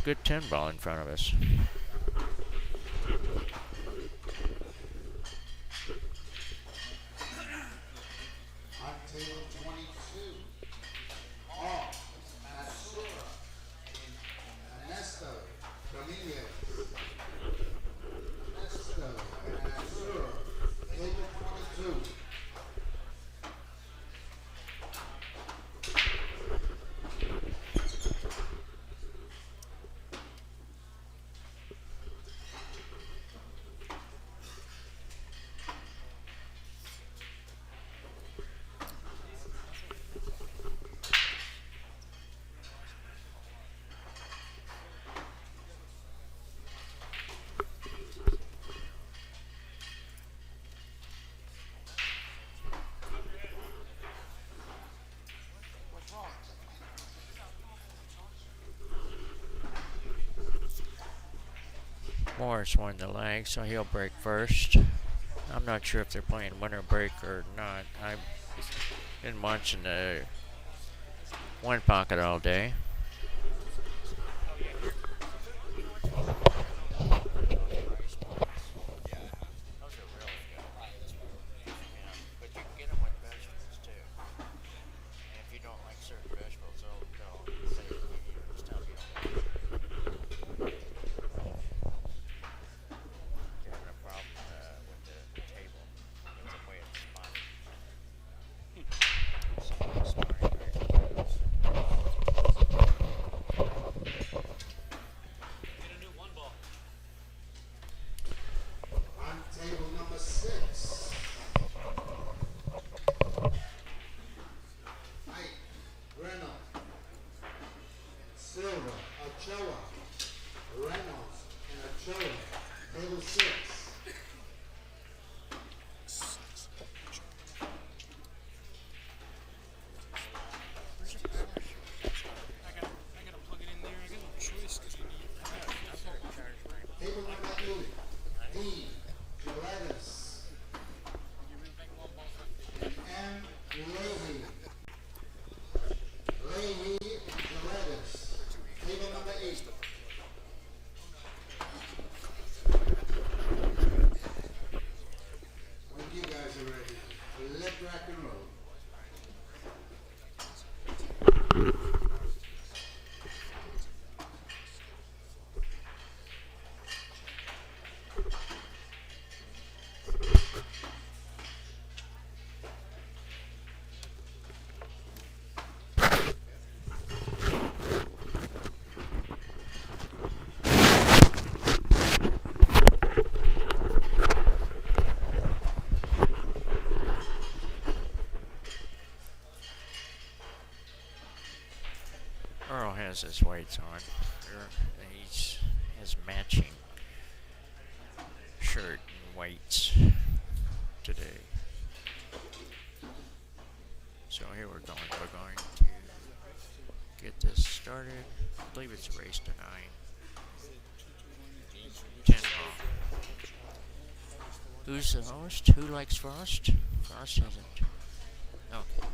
good 10 ball in front of us. Morris won the leg, so he'll break first. I'm not sure if they're playing winner break or not. I've been watching the one pocket all day. Earl has his weights on. He has matching shirt and weights today. So here we're going. We're going to get this started. I believe it's a race to 9. 10 ball. Who's the host? Who likes Frost? Frost hasn't. Okay.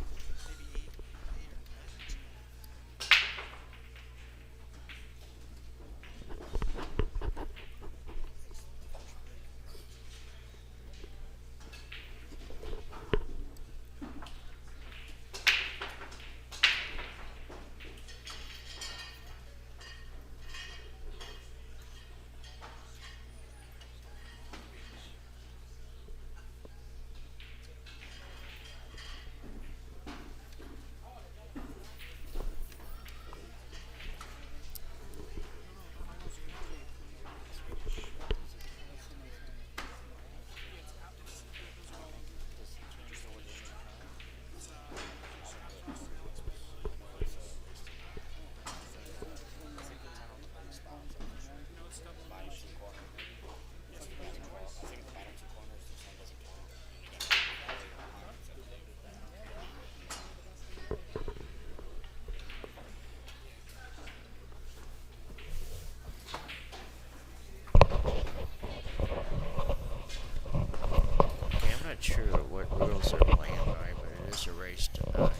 Sure what rules are playing by, but it is a race to 9.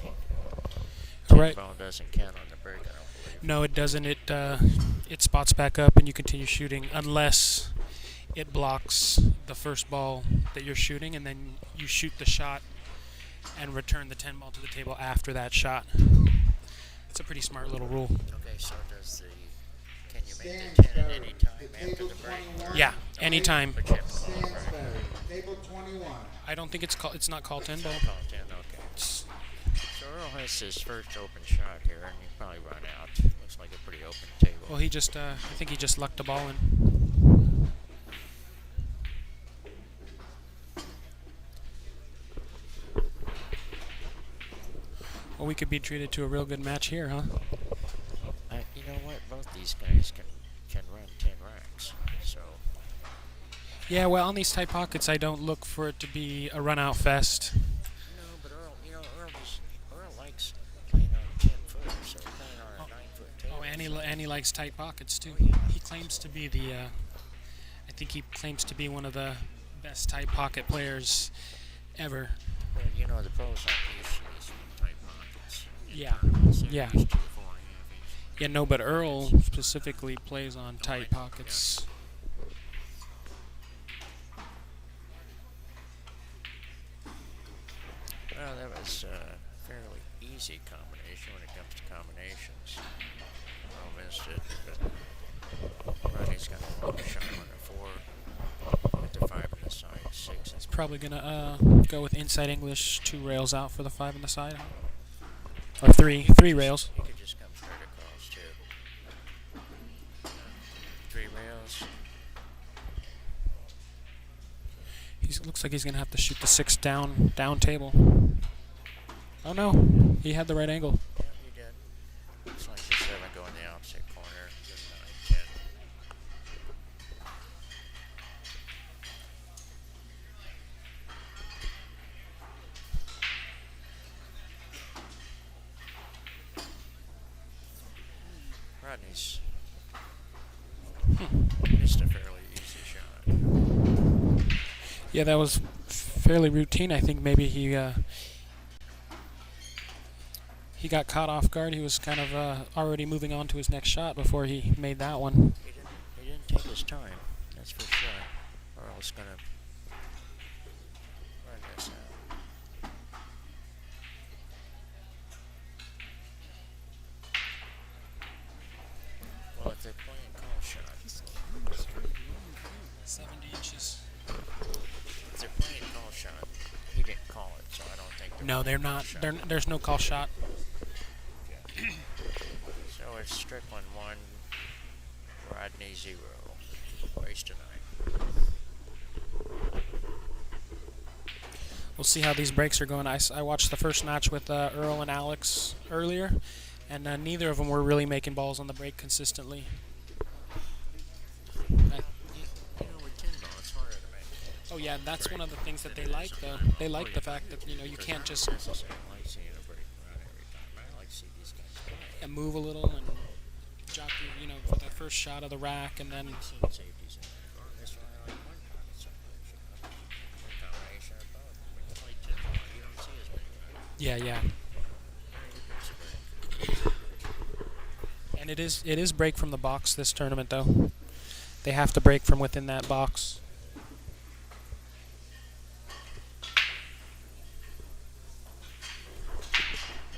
Correct. Ball doesn't count on the break, I don't believe. No, it doesn't. it spots back up and you continue shooting unless it blocks the first ball that you're shooting, and then you shoot the shot and return the 10 ball to the table after that shot. It's a pretty smart little rule. Okay, so does the can you make the 10 at any time after the break? Yeah, anytime. For chip ball, right? Table 21. I don't think it's not called 10 ball. Call 10, okay. So Earl has his first open shot here, and he'll probably run out. Looks like a pretty open table. Well, I think he just lucked the ball in. Well, we could be treated to a real good match here, huh? You know what? Both these guys can run 10 racks. So Yeah, well, on these tight pockets, I don't look for it to be a run-out fest. no, but Earl likes playing on 10 foot, so playing on a 9-foot table. Oh, and he likes tight pockets too. Oh, yeah. He claims to be I think he claims to be one of the best tight pocket players ever. Well, you know the pros aren't used to these tight pockets. Yeah, So yeah. they're used to the 4.5 inch. Yeah, no, but Earl specifically plays on tight pockets. Well, that was a fairly easy combination when it comes to combinations. Earl missed it, but Rodney's got a low shot on the 4, at the 5 on the side, 6. He's probably gonna go with inside English, 2 rails out for the 5 on the side, or three rails. He could just come straight across, too. 3 rails. He looks like he's gonna have to shoot the 6 down table. Oh no, he had the right angle. Yeah, he did. Looks like the 7 going the opposite corner. The 9, 10. Rodney's missed a fairly easy shot. Yeah, that was fairly routine. I think maybe he got caught off guard. He was kind of already moving on to his next shot before he made that one. He didn't take his time, that's for sure. Earl's gonna run this out. Well, if they're playing call shots, 70 inches. if they're playing call shot, he didn't call it, so I don't think No, they're not. shot. There's no call shot. So it's Strickland 1, Rodney 0. Race tonight. We'll see how these breaks are going. I watched the first match with Earl and Alex earlier, and neither of them were really making balls on the break consistently. You know, with 10 ball, it's harder to make. Oh yeah, that's one of the things that they like though. They like the fact that you can't just I like seeing a break run every time. I like to see these guys play. move a little and jockey, for that first shot of the rack, and then I've seen safeties in there. That's why I like one pocket so much. One combination of both. When you play 10 ball, you don't see as many runs. yeah. It's a break. And it is break from the box this tournament though. They have to break from within that box.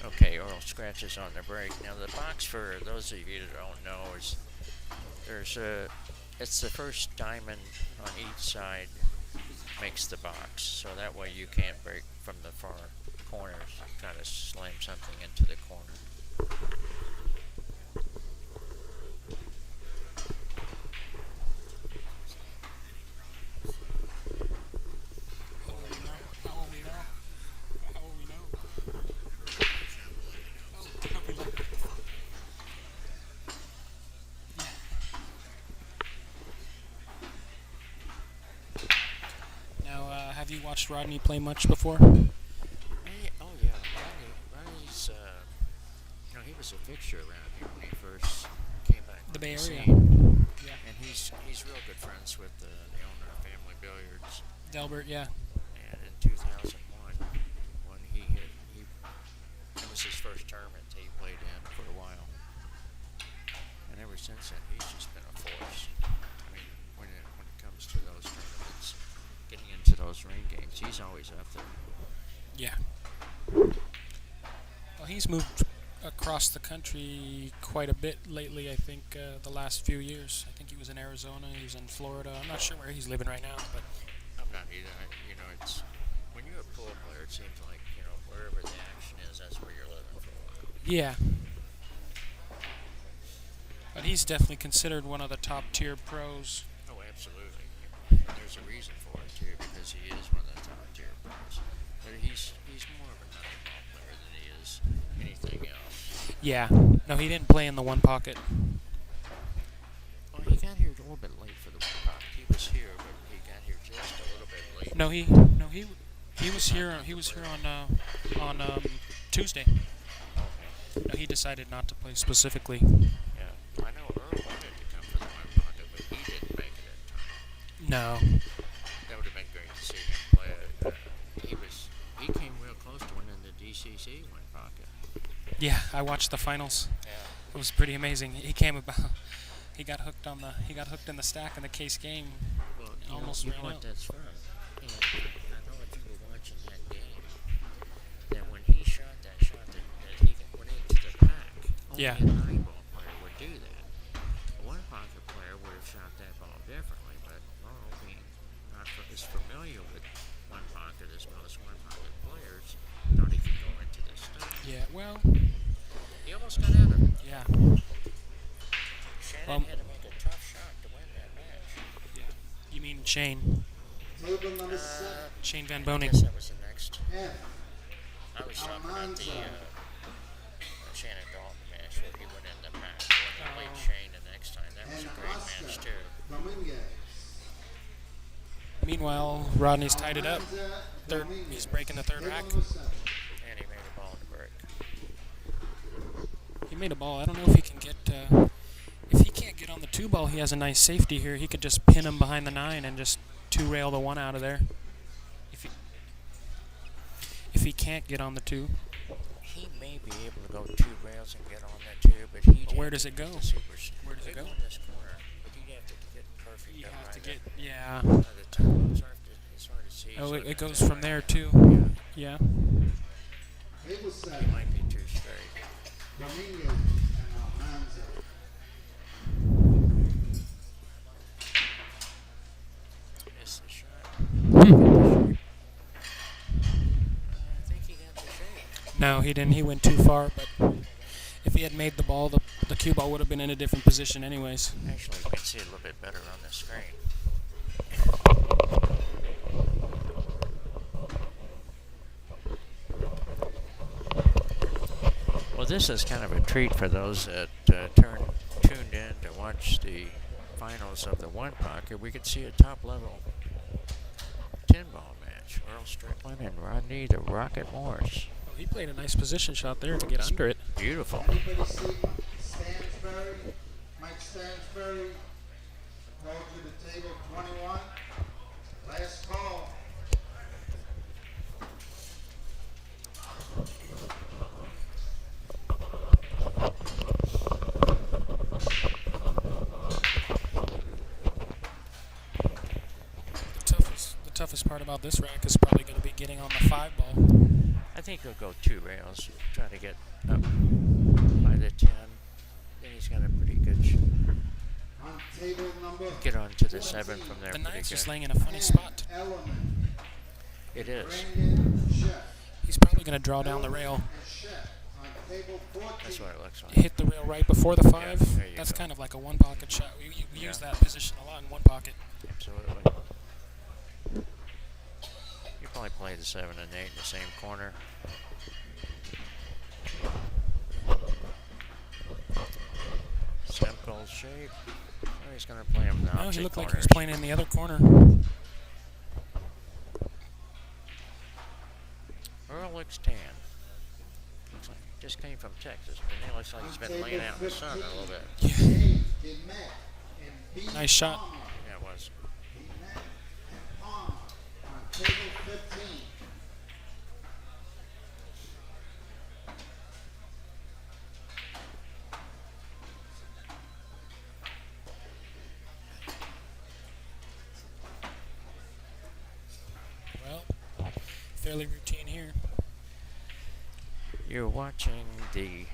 Okay, Earl scratches on the break. Now the box, for those of you that don't know, is it's the first diamond on each side makes the box, so that way you can't break from the far corners. Try to slam something into the corner. Now, have you watched Rodney play much before? Oh yeah, Rodney's he was a fixture around here when he first came back. The on Bay Area. scene. Yeah. And he's real good friends with the owner of Family Billiards. Delbert, yeah. And in 2001, when it was his first tournament he played in for a while. And ever since then, he's just been a force. I mean, when it comes to those tournaments, getting into those ring games, he's always up there. Yeah. Well, he's moved across the country quite a bit lately. I think the last few years. I think he was in Arizona. He was in Florida. I'm not sure where he's living right now, but I'm not either. It's when you're a pool player, it seems like wherever the action is, that's where you're living for a while. yeah. But he's definitely considered one of the top tier pros. Oh, absolutely. And there's a reason for it too, because he is one of the top tier players. But he's more of a nine-ball player than he is anything else. Yeah. No, he didn't play in the one pocket. Well, he got here a little bit late for the one pocket. He was here, but he got here just a little bit late. He was here. He was here on Tuesday. Okay. No, he decided not to play specifically. Yeah. I know Earl wanted to come for the one pocket, but he didn't make it at time. No. That would have been great to see him play. He came real close to winning the DCC one pocket. Yeah, I watched the finals. Yeah. It was pretty amazing. He came about. He got hooked in the stack in the case game. Well, Almost you ran know what out. that's from. And I know if you were watching that game, that when he shot that shot that he went into the pack, only Yeah. a nine-ball player would do that. A one-pocket player would have shot that ball differently, but Earl, being not as familiar with one pocket as most one-pocket players, thought he could go into the stack. Yeah. Well. He almost got out of it. Yeah. Shannon had to make a tough shot to win that match. Yeah. You mean Shane? Table number 7. Shane Van I Boning. guess that was the next. F. I was talking about the Shannon Dalton match where he went in the match when he played Shane the next time. That was And a great Oscar match too. Dominguez. Meanwhile, Rodney's tied it up. Almanza Third. Dominguez. He's breaking the third Table rack. number 7. And he made a ball to break. He made a ball. I don't know if he can get. If he can't get on the 2 ball, he has a nice safety here. He could just pin him behind the 9 and just 2-rail the 1 out of there. If he can't get on the 2. He may be able to go 2 rails and get on that too, but he. Where does it go? Where does it go? In this corner, but he'd have to get perfect. You up have to right get. at- Yeah. by the time it's hard to see. Oh, so it goes that's from right. there too. Yeah. Yeah. Table He 7. might be too straight. Dominguez and Almanza. Missed the shot. I think he got the shape. No, he didn't. He went too far, but if he had made the ball, the cue ball would have been in a different position anyways. Actually, you can see it a little bit better on the screen. Well, this is kind of a treat for those that tuned in to watch the finals of the one pocket. We could see a top-level 10-ball match. Earl Strickland and Rodney the Rocket Morse. Oh, he played a nice position shot there to get under it. Beautiful. Anybody see Stansbury? Mike Stansbury. Go to the table 21. Last call. The toughest part about this rack is probably going to be getting on the 5 ball. I think he'll go 2 rails, try to get up by the 10. Then he's got a pretty good On table number get on to the 7 from there. The pretty 9's just good. laying in a funny spot. Element. It is. Brandon Shep. He's probably going to draw down the rail, And Shep on table 14. That's what it looks like. hit the rail right before the 5. there you That's go. kind of like a 1-pocket shot. We Yeah. use that position a lot in 1 pocket. Absolutely. You probably play the 7 and 8 in the same corner. Simple shape. Oh, he's going to play him in the No, opposite he looked like he corners. was playing in the other corner. Earl looks tan. Looks like he just came from Texas, but he looks like he's been laying out in the sun a little bit. Yeah. They met and beat Nice shot. Palmer. Yeah, it was. They met and Palmer on table 15. fairly routine here. You're watching the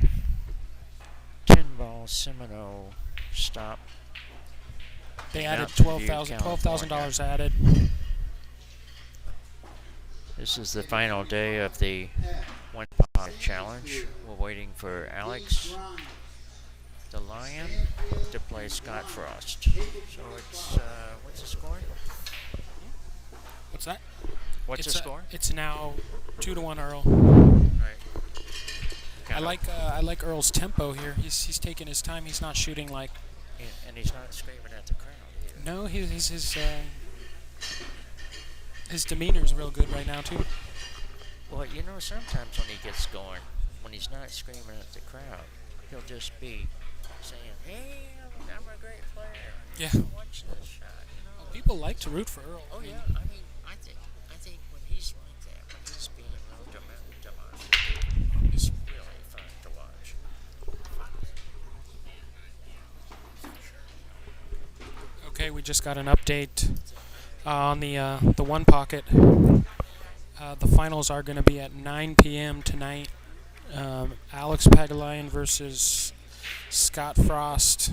10-ball Seminole stop. They in added Mountain View, $12,000 added. This is the final day of the one pocket challenge. We're waiting for Alex, the Lion, to play Scott Frost. So it's what's the score? What's that? What's the score? It's now 2-1 Earl. Right. I like Earl's tempo here. He's taking his time. He's not shooting like. And he's not screaming at the crowd either. No, his demeanor is real good right now too. Well, you know, sometimes when he gets going, when he's not screaming at the crowd, he'll just be saying, "Hey, I'm a great player. Yeah. Watch this shot." You know? Well, people like to root for Earl. Oh yeah. I mean, I think when he's like that, when he's being real demonstrative, it's really fun to watch. Okay, we just got an update on the one pocket. The finals are going to be at 9 p.m. tonight. Alex Pagalayan versus Scott Frost.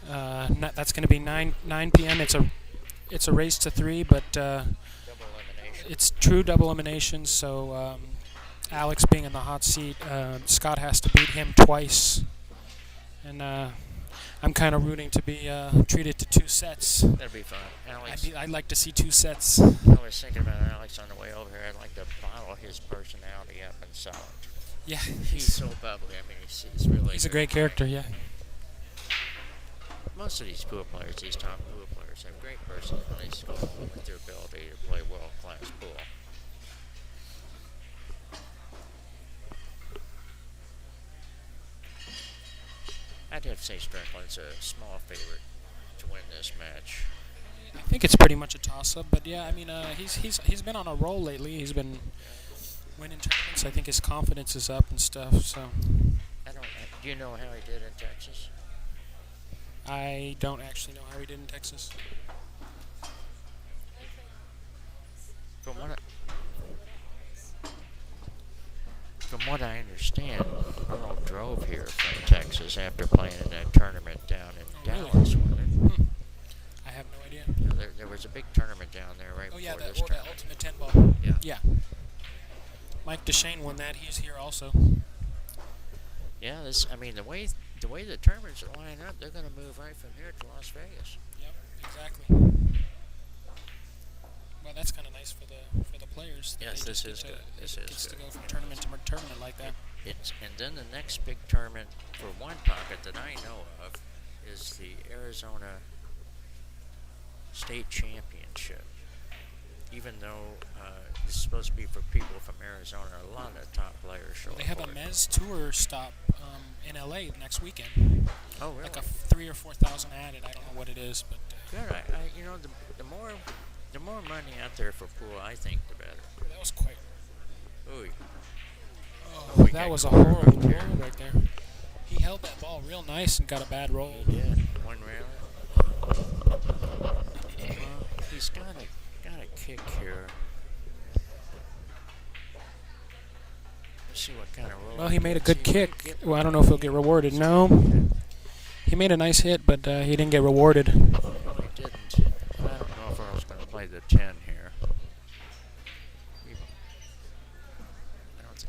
That's going to be 9 p.m. It's a race to 3, but Double elimination. it's true double elimination. So Alex being in the hot seat, Scott has to beat him twice, and I'm kind of rooting to be treated to 2 sets. That'd be fun. Alex. I'd like to see 2 sets. I was thinking about Alex on the way over here. I'd like to bottle his personality up and sell it. Yeah, He's so bubbly. I mean, he's really. he's a great character. Yeah. Most of these pool players, these top pool players, have great personalities with their ability to play world-class pool. I'd have to say Strickland's a small favorite to win this match. I think it's pretty much a toss-up, but yeah, I mean, he's been on a roll lately. He's been winning tournaments. I think his confidence is up and stuff. So Do you know how he did in Texas? I don't actually know how he did in Texas. From what I understand, Earl drove here from Texas after playing in that tournament down in really? Dallas. Wasn't it? I have no idea. You know, there was a big tournament down there right Oh yeah, before the this tournament. Ultimate 10 ball. Yeah. Yeah. Mike DeShane won that. He's here also. Yeah, I mean, the way the tournaments are lining up, they're going to move right from here to Las Vegas. Yep, exactly. Well, that's kind of nice for the players. Yes, They this just is get good. to- This gets is to good. go from tournament to tournament like that. And then the next big tournament for one pocket that I know of is the Arizona State Championship. Even though this is supposed to be for people from Arizona, a lot of top players show They up have a for it. Mez tour stop in LA next weekend. Oh, really? Like a 3,000 or 4,000 added. I don't know what it is, but Good. You know, the more money out there for pool, I think, the better. that was quite. Ooh. Oh, we that got was a cornered horrible right there. roll right there. He held that ball real nice and got a bad roll. He did. One rally. Well, he's got a kick here. Let's see what kind of roll. Well, he made a gets. good He kick. might get Well, I don't know if he'll get rewarded. No. He made a nice hit, but he didn't get rewarded. No, he didn't. I don't know if Earl's going to play the 10 here.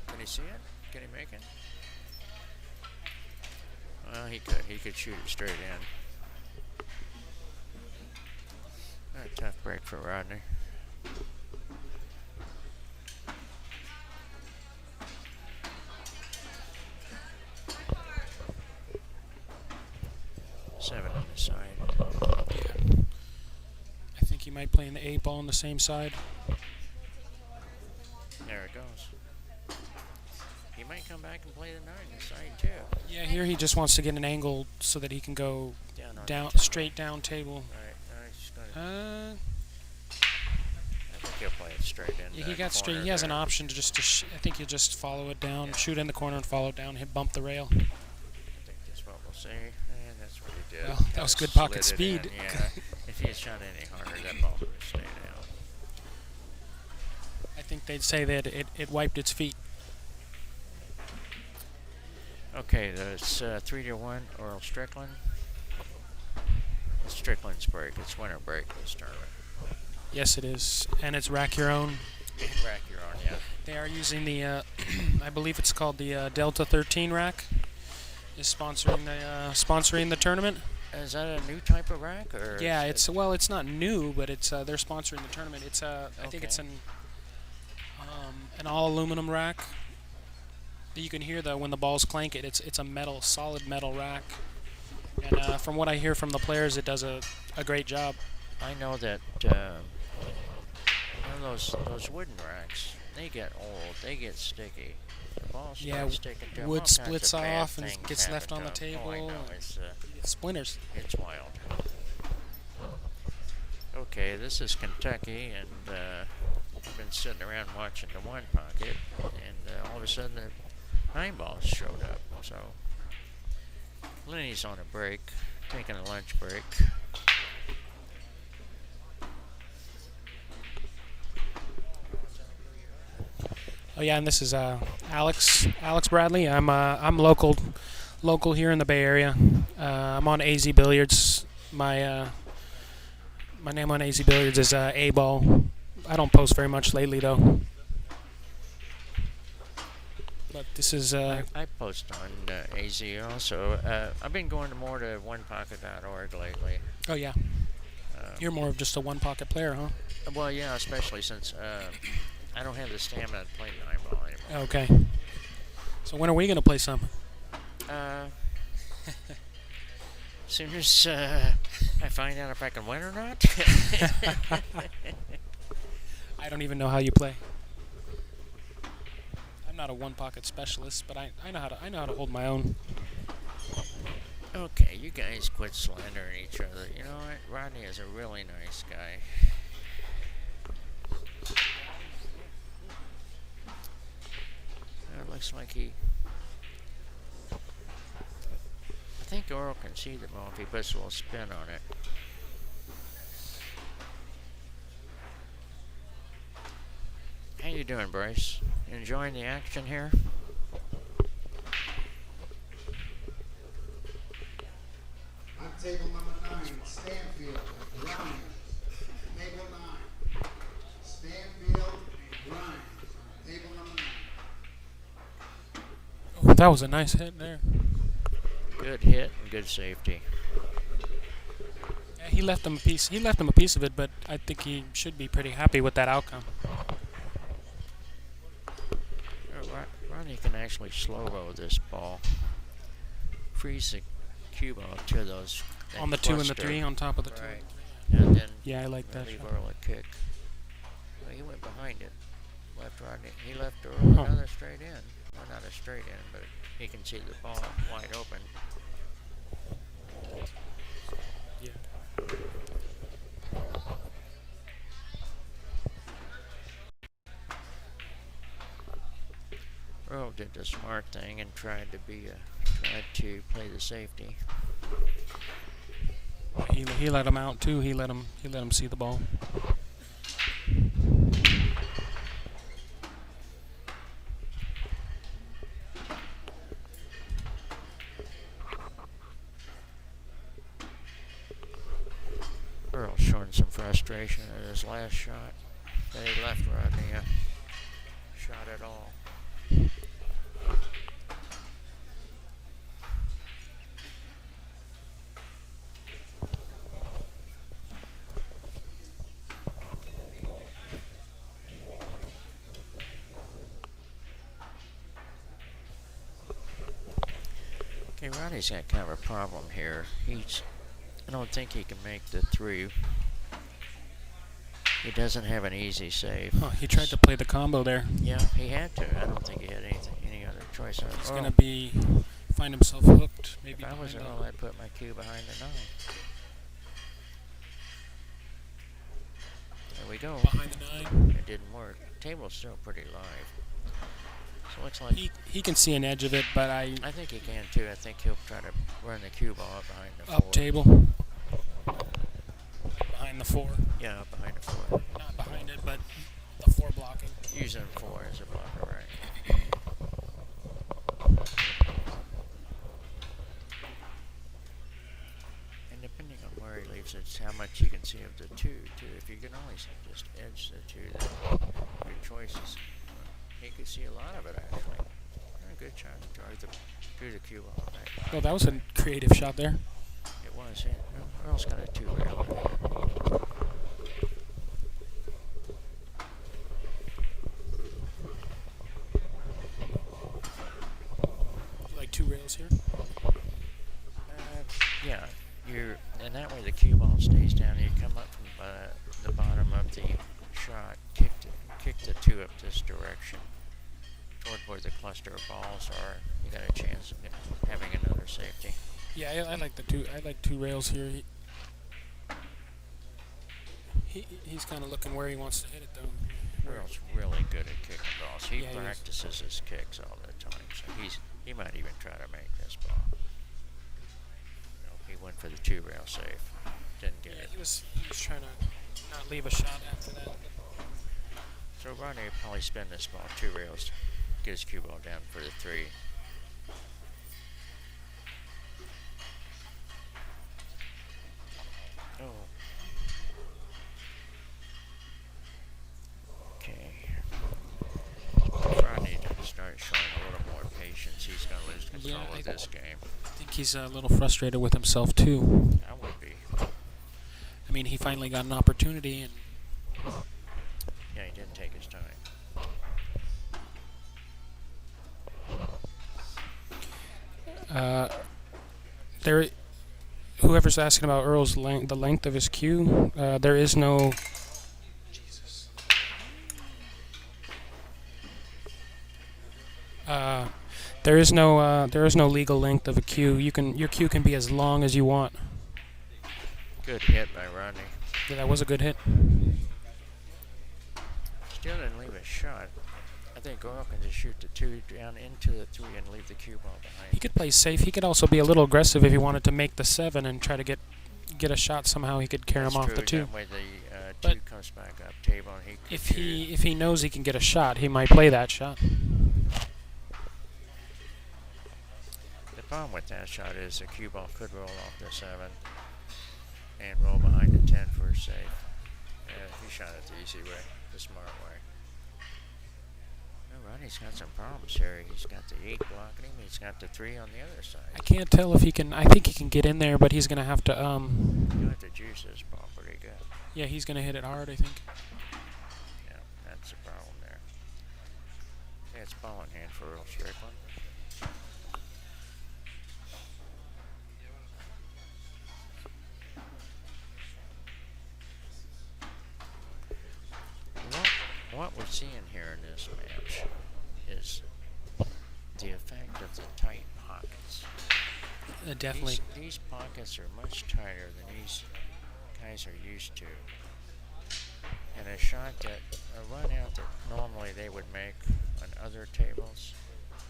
Can he see it? Can he make it? Well, he could. He could shoot it straight in. A tough break for Rodney. Seven on the side. Yeah. I think he might play in the 8 ball on the same side. There it goes. He might come back and play the 9 on the side too. Yeah, here he just wants to get an angle so that he can go Down straight down table. Right. He's gonna, Uh, I think he'll play it straight in. yeah, he that got straight. corner He has an there. option to I think he'll just follow it down, Yeah. shoot in the corner and follow it down, hit bump the rail. I think that's what we'll see. And that's what he did. Well, that was good Slid pocket it speed. in, yeah. If he had shot any harder, that ball would have stayed out. think they'd say that it wiped its feet. Okay, it's 3-1, Earl Strickland. It's Strickland's break. It's winter break this tournament. Yes, it is, and it's rack your own. Rack your own, yeah. They are using the, I believe it's called the Delta 13 rack. Is sponsoring the tournament. Is that a new type of rack, or? Yeah, it's not new, but it's they're sponsoring the tournament. It's I think it's an all aluminum rack. You can hear when the balls clank it. It's a solid metal rack, and from what I hear from the players, it does a great job. I know that those wooden racks, they get old, they get sticky. The balls start sticking to them. Wood All kinds splits of bad off and things gets left happen on the to 'em. table. Oh, I know. It's splinters. It's wild. Okay, this is Kentucky, and I've been sitting around watching the one pocket, and all of a sudden the nine balls showed up. So Lenny's on a break, taking a lunch break. Oh yeah, and this is Alex Bradley. I'm local here in the Bay Area. I'm on AZ Billiards. My name on AZ Billiards is A-Ball. I don't post very much lately though. But this is I post on AZ also. I've been going more to onepocket.org lately. oh yeah. You're more of just a one pocket player, huh? Well, yeah, especially since I don't have the stamina to play nine ball anymore. Okay. So when are we gonna play some? As soon as I find out if I can win or not. I don't even know how you play. I'm not a one pocket specialist, but I know how to hold my own. Okay, you guys quit slandering each other. You know what? Rodney is a really nice guy. It looks like I think Earl can see the ball if he puts a little spin on it. How you doing, Bryce? Enjoying the action here? On table number 9, Stanfield, Grimes. Table 9, Stanfield and Grimes. On table number 9. Oh, that was a nice hit there. Good hit and good safety. Yeah, he left him a piece. He left him a piece of it, but I think he should be pretty happy with that outcome. Rodney can actually slow roll this ball. Freeze the cue ball to those. On the 2 and the 3, on top of the 2. Right. And then Yeah, I like that leave shot. Earl a kick. Well, he went behind it. Left Rodney. He left Earl Huh. another straight in. Well, not a straight in, but he can see the ball wide open. Yeah. Earl did the smart thing and tried to play the safety. He let him out too. He let him see the ball. Earl showing some frustration at his last shot. That he left Rodney a shot at all. Okay, Rodney's got kind of a problem here. I don't think he can make the 3. He doesn't have an easy save. Oh, he tried to play the combo there. Yeah, he had to. I don't think he had any other choice. He's gonna find himself hooked. Maybe If I was Earl, I'd put my cue behind the 9. There we go. behind the 9. It didn't work. Table's still pretty live. So it looks like He can see an edge of it, but I think he can too. I think he'll try to run the cue ball up behind the 4. up table. Behind the 4. Yeah, up behind the 4. Not behind it, but The 4 blocking. Using 4 as a blocker, right? And depending on where he leaves it, it's how much you can see of the 2, too. If you can only just edge the 2, then your choices. He could see a lot of it, actually. Very good shot through the cue ball. Right. Well, that was a creative shot there. It was, yeah. Earl's got a 2 rail. You like 2 rails here? Yeah, and that way the cue ball stays down. You come up from the bottom of the shot, kick the 2 up this direction toward where the cluster of balls are. You got a chance of having another safety. Yeah, I like the 2. I like 2 rails here. He's kind of looking where he wants to hit it though. Earl's really good at kicking balls. He Yeah, he is. practices his kicks all the time, so he might even try to make this ball. He went for the 2 rail safe. Didn't get Yeah, it. he was trying to not leave a shot after that. So Rodney will probably spin this ball 2 rails to get his cue ball down for the 3. Oh. Okay. Rodney to start showing a little more patience. He's going to lose control of this game. I think he's a little frustrated with himself too. I would be. I mean, he finally got an opportunity, and Yeah, he didn't take his time. there. Whoever's asking about Earl's the length of his cue, there is no. There is no legal length of a cue. Your cue can be as long as you want. Good hit by Rodney. Yeah, that was a good hit. Still didn't leave a shot. I think Earl can just shoot the 2 down into the 3 and leave the cue ball behind. He could play safe. He could also be a little aggressive if he wanted to make the 7 and try to get a shot somehow. He could carry him off the 2. That way the 2 But comes back up table and he could If he knows he can get a shot, he might play that shot. The problem with that shot is the cue ball could roll off the 7 and roll behind the 10 for a safe. Yeah, he shot it the easy way, the smart way. Well, Rodney's got some problems here. He's got the 8 blocking him. He's got the 3 on the other side. I can't tell if he can. I think he can get in there, but he's gonna have to. You'll have to juice this ball pretty good. Yeah, he's gonna hit it hard, I think. Yeah, that's the problem there. Yeah, it's ball in hand for Earl Strickland. What we're seeing here in this match is the effect of the tight pockets. Definitely. These pockets are much tighter than these guys are used to. And a shot that, a run out that normally they would make on other tables,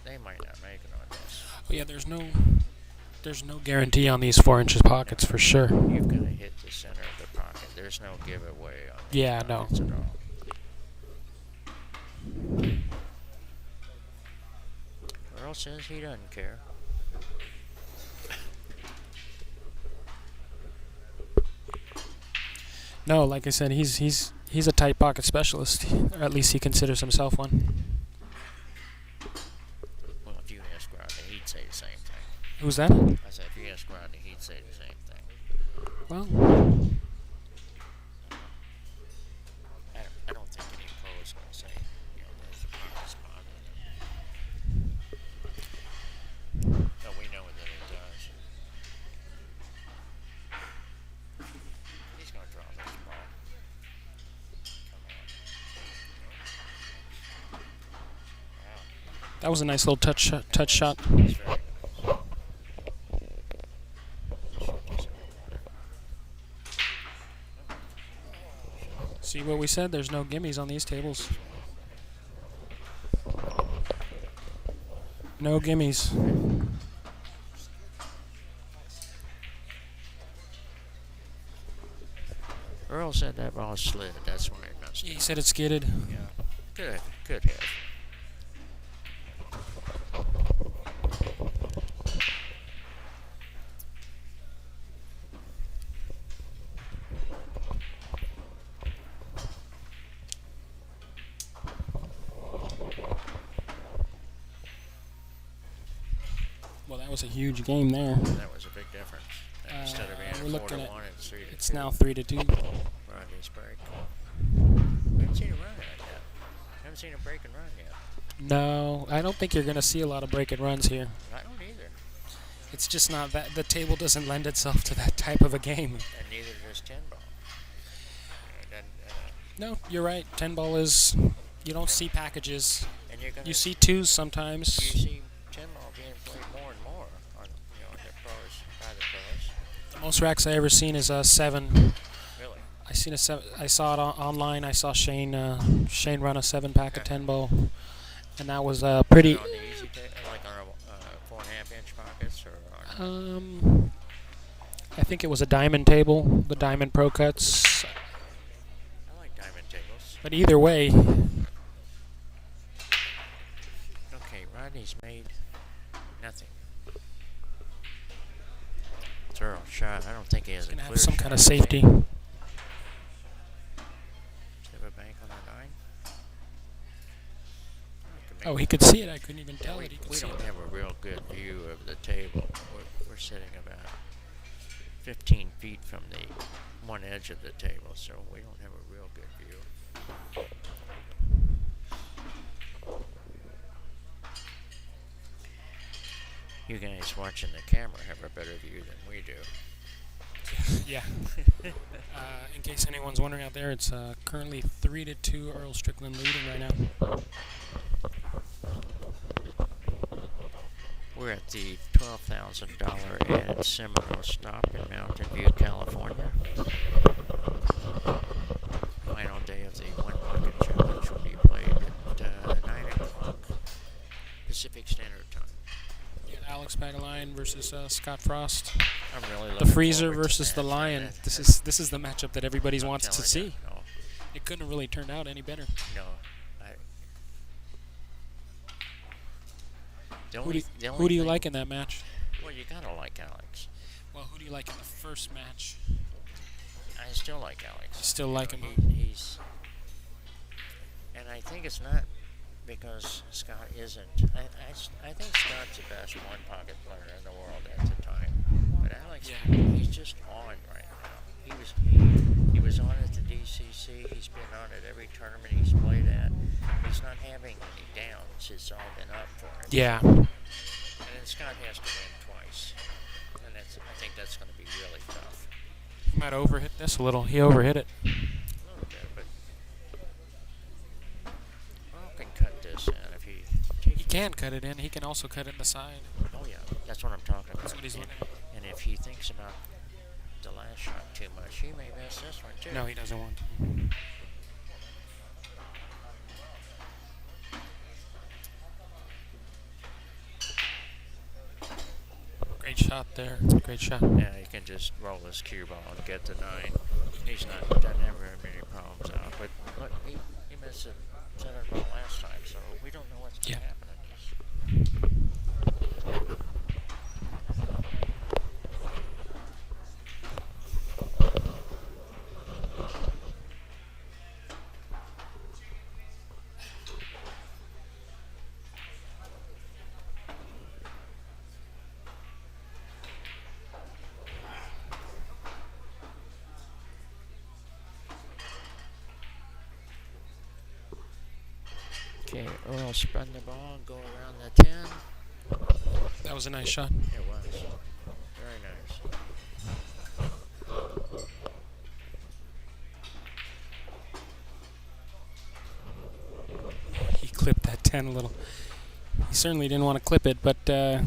they might not make it on this. Oh yeah, there's no guarantee on these 4-inch pockets for sure. You've got to hit the center of the pocket. There's no giveaway on these Yeah, no. pockets at all. Earl says he doesn't care. No, like I said, he's a tight pocket specialist, or at least he considers himself one. Well, if you ask Rodney, he'd say the same thing. Who's that? I said, if you ask Rodney, he'd say the same thing. Well, I don't think any pro is going to say, there's a pocket spot in it. No, we know that it does. He's going to draw this ball. Come on. Wow. that was a nice little touch shot. That's very nice. See what we said? There's no gimmies on these tables. No gimmies. Earl said that ball slid. That's why it messed He said it skidded. Yeah. Could have. Well, that was a huge game there. That was a big difference. Instead of we're being looking 4-1, at- it's 3-2. It's now 3-2. Rodney's break. We haven't seen a run yet. Haven't seen a break and run yet. No, I don't think you're going to see a lot of break and runs here. I don't either. It's just not that. The table doesn't lend itself to that type of a game. And neither does 10 ball. No, you're right. 10 ball is. You don't see packages. And you're gonna You see twos you sometimes. see 10 ball being played more and more on the pros, by the pros. The most racks I ever seen is 7. Really? I seen a 7. I saw it online. I saw Shane run a 7-pack of 10 ball, and that was pretty. On the easy like on a 4.5 inch pockets or I think it was a diamond table, the diamond pro cuts. I like diamond tables. But either way, Okay, Rodney's made nothing. It's Earl shot. I don't think he has a gonna clear have some shot. kind of safety. Does he have a bank on a 9? Oh, he could see it. I couldn't even tell it. He could We see don't it. have a real good view of the table. We're sitting about 15 feet from the one edge of the table, so we don't have a real good view. You guys watching the camera have a better view than we do. Yeah. In case anyone's wondering out there, it's currently 3-2. Earl Strickland leading right now. We're at the $12,000 Ed Seminole stop in Mountain View, California. Final day of the One Pocket Challenge will be played at 9 o'clock Pacific Standard Time. Alex Pagaline versus Scott Frost. I'm really The looking Freezer forward to versus the that. Lion. That- This is the matchup that everybody I'm wants to telling see. you, No, It couldn't have really turned out any better. no. The Who only, do the only who do you thing- like in that match? Well, you gotta like Alex. Well, who do you like in the first match? I still like Alex. Still like him. He's, and I think it's not because Scott isn't. I think Scott's the best one pocket player in the world at the time. But Alex, Yeah. he's just on right now. He was on at the DCC. He's been on at every tournament he's played at. He's not having any downs. It's all been up for him. Yeah. And then Scott has to win twice, and I think that's going to be really tough. He might have overhit this a little. He overhit it. A little bit, but Earl can cut this in if he takes He can cut it in. He can also cut it in the side. Oh yeah, that's what I'm talking about. That's what he's and, looking at. and if he thinks about the last shot too much, he may miss this one too. No, he doesn't want to. Great shot there. Great shot. Yeah, he can just roll his cue ball and get the 9. He's doesn't have very many problems out. But look, he missed a 7 ball last time, so we don't know what's going to Yeah. happen in this. Okay, Earl spun the ball and go around the 10. That was a nice shot. It was. Very nice. He clipped that 10 a little. He certainly didn't want to clip it, but Oh,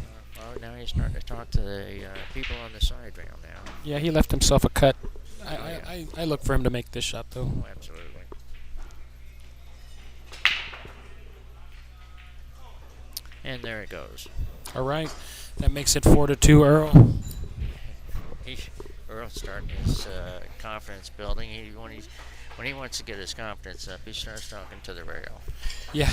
now he's starting to talk to the people on the side rail now. yeah, he left himself a cut. Yeah. I look for him to make this shot, though. Oh, absolutely. And there it goes. All right. That makes it 4-2, Earl. Earl's starting his confidence building. When he wants to get his confidence up, he starts talking to the rail. Yeah.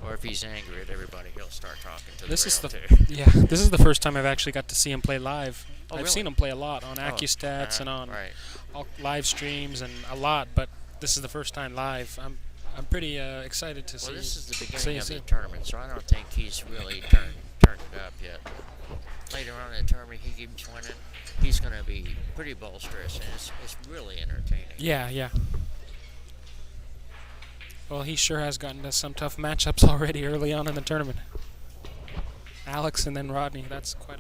Or if he's angry at everybody, he'll start talking to This is the the rail too. yeah. This is the first time I've actually got to see him play live. Oh, I've really? seen him play a lot on AccuStats and on right. all live streams and a lot, but this is the first time live. I'm pretty excited to see. Well, this is the see beginning of see. the tournament, so I don't think he's really turned it up yet. Later on in the tournament, he keeps winning. He's going to be pretty bolsterous, and it's really entertaining. Yeah, yeah. Well, he sure has gotten to some tough matchups already early on in the tournament. Alex and then Rodney. That's quite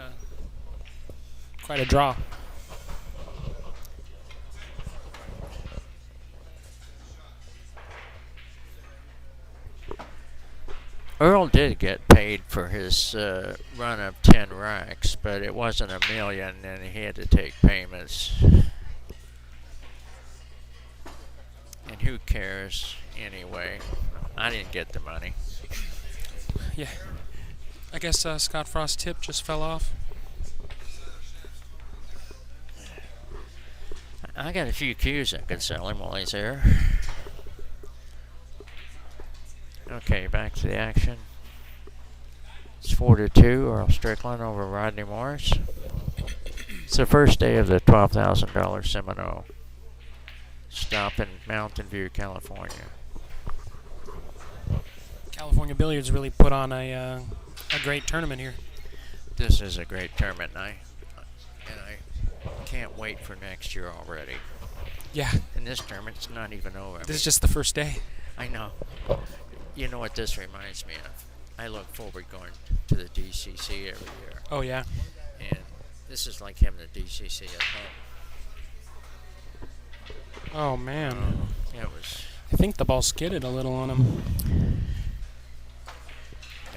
a draw. Earl did get paid for his run of 10 racks, but it wasn't a million, and he had to take payments. And who cares anyway? I didn't get the money. Yeah. I guess Scott Frost's tip just fell off. I got a few cues I could sell him while he's here. Okay, back to the action. It's 4-2, Earl Strickland over Rodney Morris. It's the first day of the $12,000 Seminole. Stop in Mountain View, California. California Billiards really put on a great tournament here. This is a great tournament, and I can't wait for next year already. Yeah. And this tournament's not even over. This is just the first day. I know. You know what this reminds me of? I look forward going to the DCC every year. Oh, yeah. And this is like having the DCC at home. Oh, man. It was... I think the ball skidded a little on him.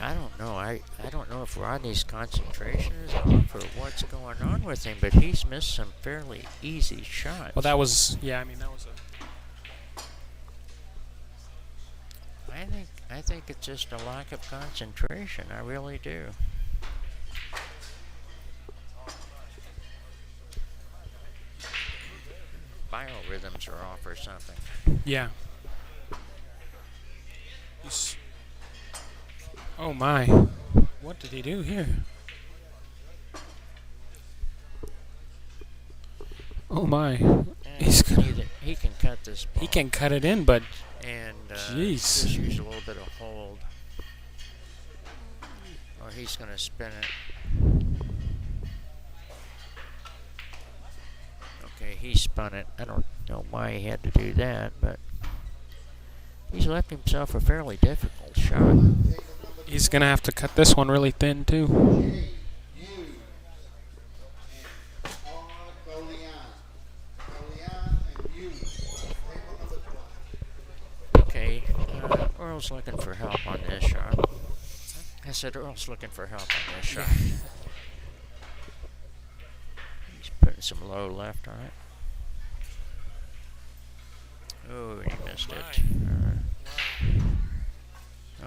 I don't know. I don't know if Rodney's concentration is off or what's going on with him, but he's missed some fairly easy shots. Well, that was... Yeah, I mean, that was a... I think it's just a lack of concentration. I really do. Biorhythms are off or something. Yeah. Oh, my. What did he do here? Oh, my. He can cut this ball. He can cut it in, but... And Jeez. just use a little bit of hold. Or he's going to spin it. Okay, he spun it. I don't know why he had to do that, but he's left himself a fairly difficult shot. He's going to have to cut this one really thin, too. Okay, Earl's looking for help on this shot. I said Earl's looking for help on this shot. He's putting some low left on it. Oh, he missed it.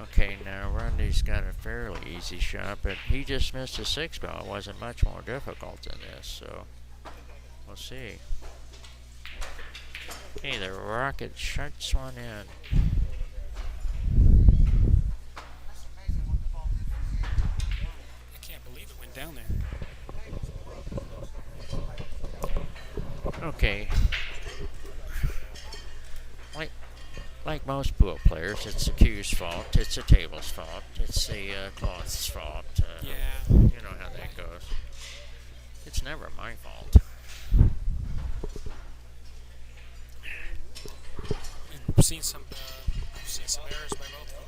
Okay, now Rodney's got a fairly easy shot, but he just missed a 6-ball. It wasn't much more difficult than this, so we'll see. Hey, the rocket shuts one in. I can't believe it went down there. Okay. Like most pool players, it's the cue's fault, it's the table's fault, it's the cloth's fault. Yeah. You know how that goes. It's never my fault. We've seen some errors by both of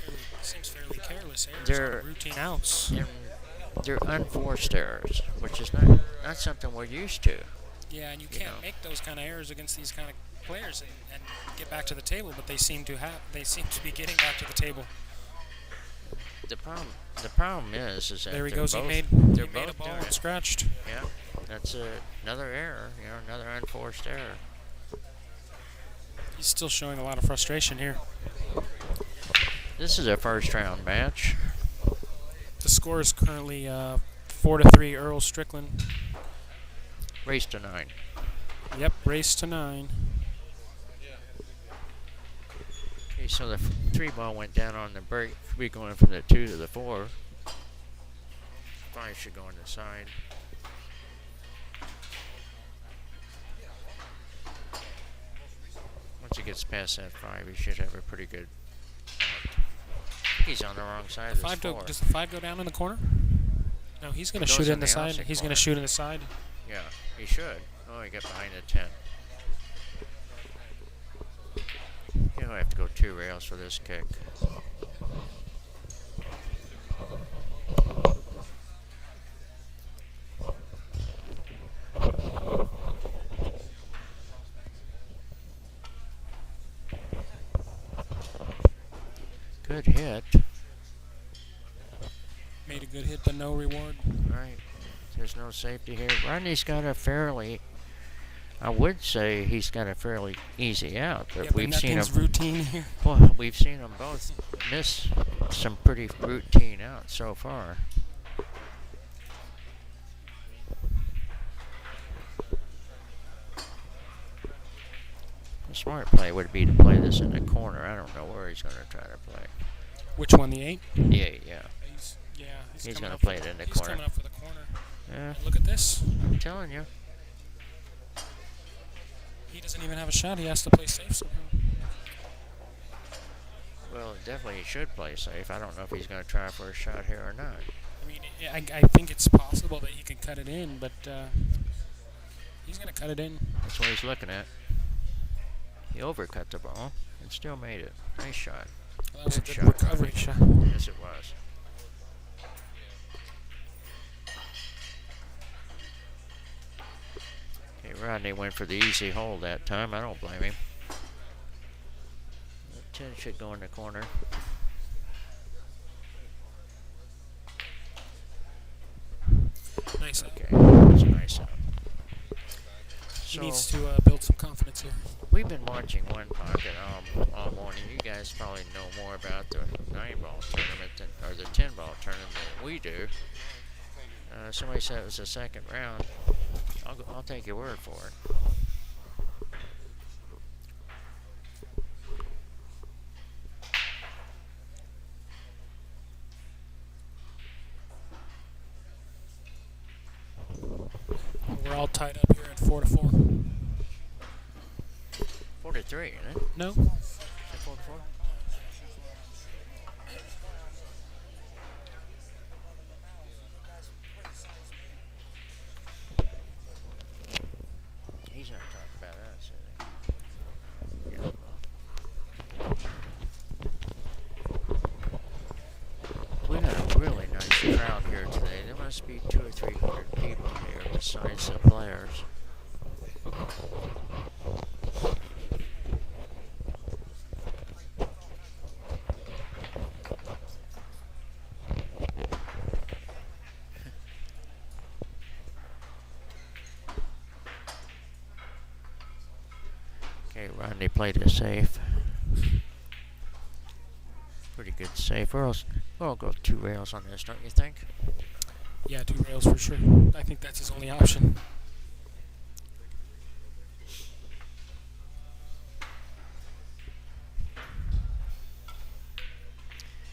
them. Seems fairly careless errors. They're Routine outs. And they're unforced errors, which is not something we're used to. Yeah, and you can't make those kind of errors against these kind of players and get back to the table, but they seem to be getting back to the table. The problem is that there he they're goes. both, He made they're a both ball doing and it. scratched. Yeah, that's another error. Another unforced error. He's still showing a lot of frustration here. This is a first round match. The score is currently 4-3 Earl Strickland. Race to 9. Yep, race to 9. Okay, so the 3 ball went down on the break. We're going from the 2 to the 4. 5 should go on the side. Once he gets past that 5, he should have a pretty good. He's on the wrong side of this 4. Does the 5 go down in the corner? No, he's going to Goes shoot in in the the side. opposite He's going corner. to shoot in the side. Yeah, he should. Oh, he got behind the 10. He'll have to go 2 rails for this kick. Good hit. Made a good hit, but no reward. Right. There's no safety here. Rodney's got a fairly, I would say he's got a fairly easy out, but Yeah, but we've seen him. nothing's routine here. Well, we've seen them both miss some pretty routine outs so far. A smart play would be to play this in the corner. I don't know where he's going to try to play. Which one, the 8? The 8, yeah. He's He's coming gonna up play for it in the he's corner. coming up for the corner. Yeah, Look at this. I'm telling you. He doesn't even have a shot. He has to play safe somehow. Well, definitely he should play safe. I don't know if he's going to try for a shot here or not. I mean, I think it's possible that he can cut it in, but he's going to cut it in. That's what he's looking at. He overcut the ball and still made it. Nice shot. Well, that was a Good good shot. recovery shot. Yes, it was. Okay, Rodney went for the easy hole that time. I don't blame him. The 10 should go in the corner. Nice. Okay, that's a nice out. He So, needs to build some confidence here. we've been watching One Pocket all morning. You guys probably know more about the 9-ball tournament or the 10-ball tournament than we do. Somebody said it was the second round. I'll take your word for it. We're all tied up here at 4-4. 4-3, isn't it? No? 4-4? He's not talking about us, is he? Yeah, well. We got a really nice crowd here today. There must be 200 or 300 people here besides the players. Okay, Rodney played it safe. Pretty good safe. We'll go 2 rails on this, don't you think? Yeah, 2 rails for sure. I think that's his only option.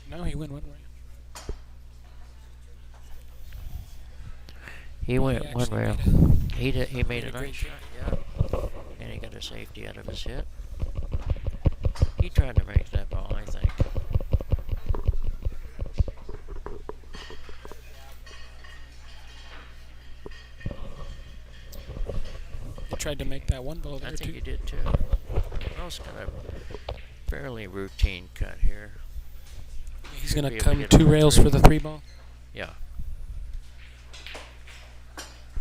No, he went one way. He went He one actually rail. made He made made a a great nice shot, yeah. And he got a safety out of his hit. He tried to make that ball, I think. He tried to make that one ball there I think too. he did too. Earl's got a fairly routine cut here. He's Should going be to able to come get it 2 on rails 3. for the 3 ball. Yeah.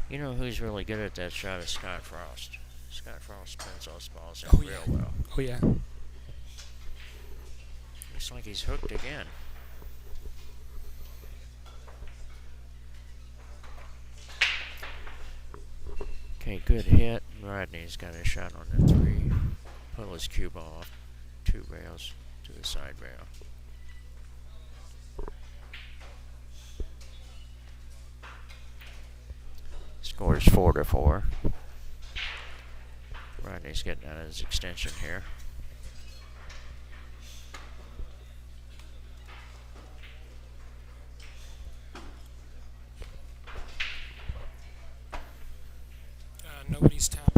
You know who's really good at that shot is Scott Frost. Scott Frost spins those balls in Oh, real yeah. well. Oh, yeah. Looks like he's hooked again. Okay, good hit. Rodney's got a shot on the 3. Pull his cue ball off 2 rails to the side rail. Scores 4-4. Rodney's getting on his extension here. Nobody's tapping.